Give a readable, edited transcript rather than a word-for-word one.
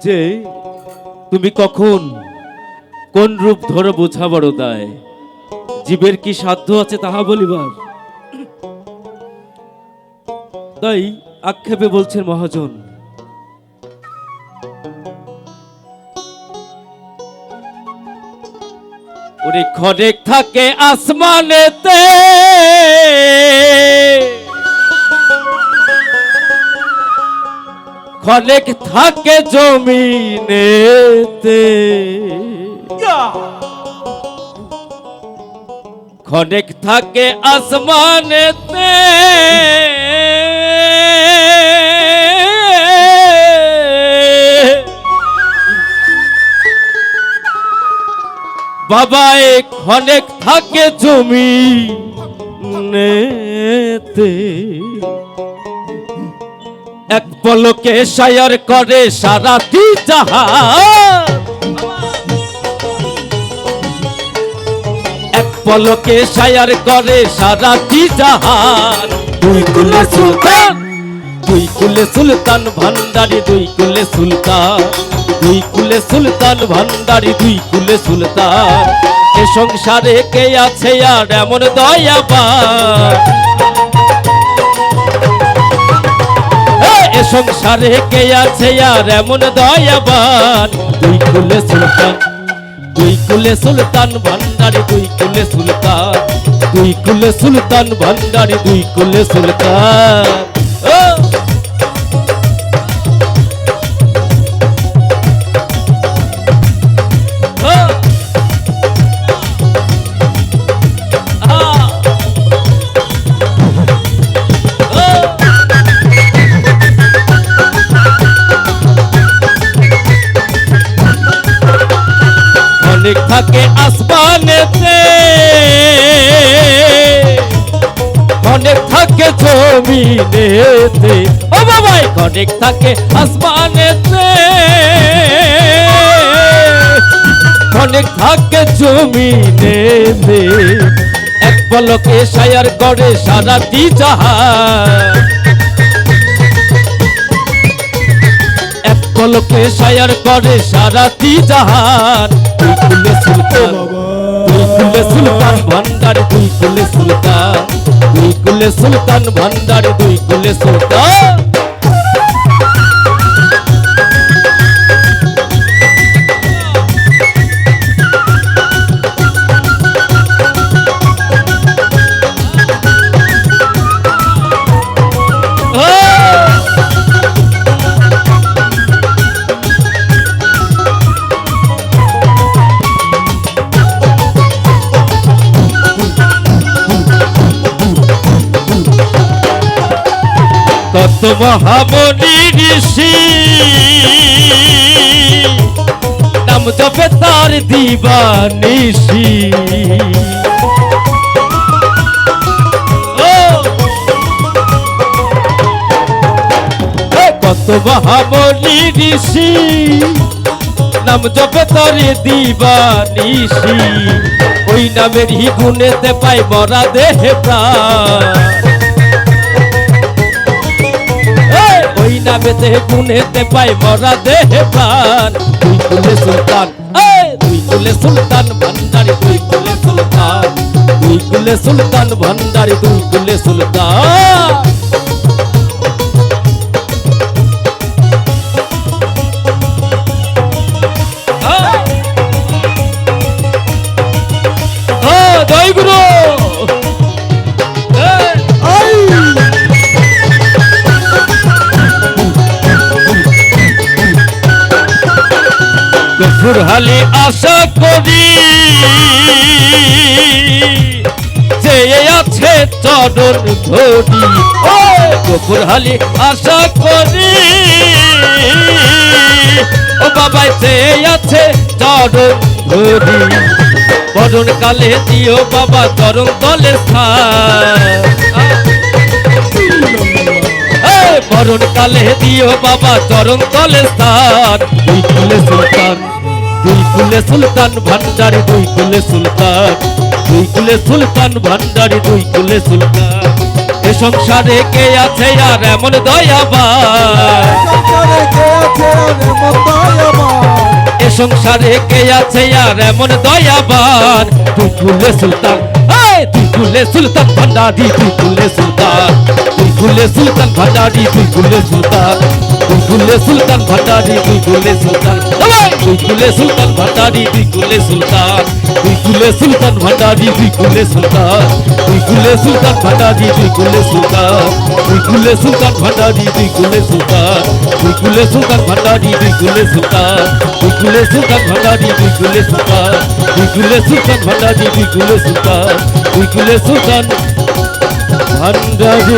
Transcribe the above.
যে তুমি কখন কোন রূপ ধরে বোঝা বড় দায়, জীবের কি সাধ্য আছে তাহা বলিবার। তাই আক্ষেপে বলছেন মহাজন, ওরে ক্ষণেক থাকে আসমানেতে, ক্ষণেক থাকে জমিনেতে, ক্ষণেক থাকে আসমানেতে, বাবা ক্ষণেক থাকে জমিনেতে, এক পলকে শায়ার করে সারাটি জাহান, এক পলকে শায়ার করে সারাটি জাহান। দুই কুলে সুলতান, দুই কুলে সুলতান ভান্ডারি, দুই কুলে সুলতান, দুই কুলে সুলতান ভান্ডারি, দুই কুলে সুলতান। এ সংসারে কে আছে আর এমন দয়াবান, এ সংসারে কে আছে আর এমন দয়াবান। দুই কুলে সুলতান, দুই কুলে সুলতান ভান্ডারি, দুই কুলে সুলতান, দুই কুলে সুলতান ভান্ডারি, দুই কুলে সুলতান। ক্ষণেক থাকে আসমানেতে, ক্ষণেক থাকে জমিনেতে, ও বাবাই ক্ষণেক থাকে আসমানেতে, ক্ষণেক থাকে জমিনেতে, এক পলকে শায়ার করে সারাটি জাহান, এক পলকে শায়ার করে সারাটি জাহান। দুই কুলে সুলতান, দুই কুলে সুলতান ভান্ডারি, দুই কুলে সুলতান, দুই কুলে সুলতান ভান্ডারি, দুই কুলে সুলতান। কত মহামণি ঋষি নাম জপে তার দিবানিশি, কত মহামণি ঋষি নাম জপে তার দিবানিশি, ওই নামের হি গুণেতে পাই মরা দেহে প্রাণ, ওই নামেতে গুণেতে পাই মরা দেহে প্রাণ। দুই কুলে সুলতান, দুই কুলে সুলতান ভান্ডারি, দুই কুলে সুলতান, দুই কুলে সুলতান ভান্ডারি, দুই কুলে সুলতান। জয় গুরু। গফুরহালি আশা করি যে আছে চরণ ধরি, ও গফুরহালি আশা করি, ও বাবা যে আছে চরণ ধরি, বরণ কালে দিও বাবা চরণ তলে স্থান, মরণ কালে দিও বাবা চরণ তলে স্থান দুই কুলে সুলতান দুই কুলে সুলতান ভান্ডারি দুই কুলে সুলতান দুই কুলে সুলতান ভান্ডারি দুই কুলে সুলতান এ সংসারে কে আছে আর এমন দয়াবান এ সংসারে কে আছে আর এমন দয়াবান দুই কুলে সুলতান দুই কুলে সুলতান ভান্ডারি দুই কুলে সুলতান দুই কুলে সুলতান ভান্ডারি দুই কুলে সুলতান দুই কুলে সুলতান ভান্ডারি দুই কুলে সুলতান দুই কুলে সুলতান ভান্ডারি দুই কুলে সুলতান দুই কুলে সুলতান ভান্ডারি দুই কুলে সুলতান দুই কুলে সুলতান ভান্ডারি দুই কুলে সুলতান দুই কুলে সুলতান ভান্ডারি দুই কুলে সুলতান দুই কুলে সুলতান ভান্ডারি দুই কুলে সুলতান দুই কুলে সুলতান ভান্ডারি দুই কুলে সুলতান দুই কুলে সুলতান ভান্ডারি দুই কুলে সুলতান দুই কুলে সুলতান ভান্ডারি